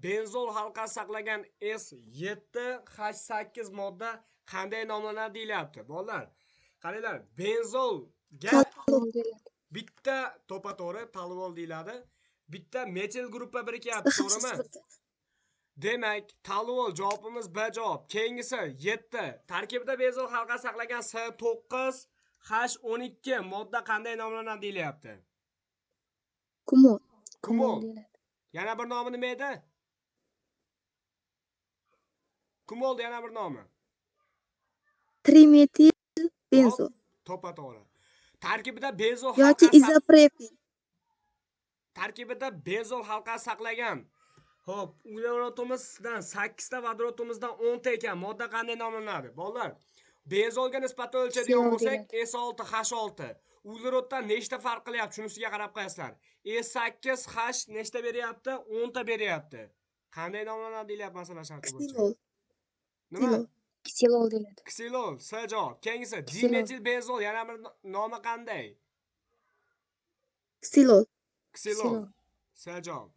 benzol halqasi saqlagan S7H8 modda qanday nomlanadi deyilyapti. Bolalar, qaranglar, benzolga Talvol deyiladi. bitta to'pa-to'g'ri talvol deyiladi. Bitta metil gruppa birikyapti, to'g'rimi? Demak, talvol javobimiz B javob. Keyingisi 7. Tarkibida benzol halqasi saqlagan S9H12 modda qanday nomlanadi deyilyapti. Kumol. Kumol. deyiladi. Yana bir nomi nima edi? Kumol yana bir nomi. Trimetil benzol To'pa-to'g'ri. Tarkibida benzol yoki halqasi izopropil. tarkibida benzol halqasi saqlagan. Xo'p, uglerotomizdan 8 ta vodorotomizdan 10 ta ekan. Modda qanday nomlanadi? Bolalar, benzolga nisbatan o'lchaydigan bo'lsak, S6H6. Ugleroddan nechta farq qilyapti? Shunisiga qarab qo'yasizlar. S8H nechta beryapti? 10 ta beryapti. Qanday nomlanadi deyapti masalan sharti bo'yicha. Nima? Ksilol deyiladi. Ksilol, S javob. Keyingisi Ksilol. dimetil benzol yana bir nomi qanday? Ksilol. Ksilol. S javob.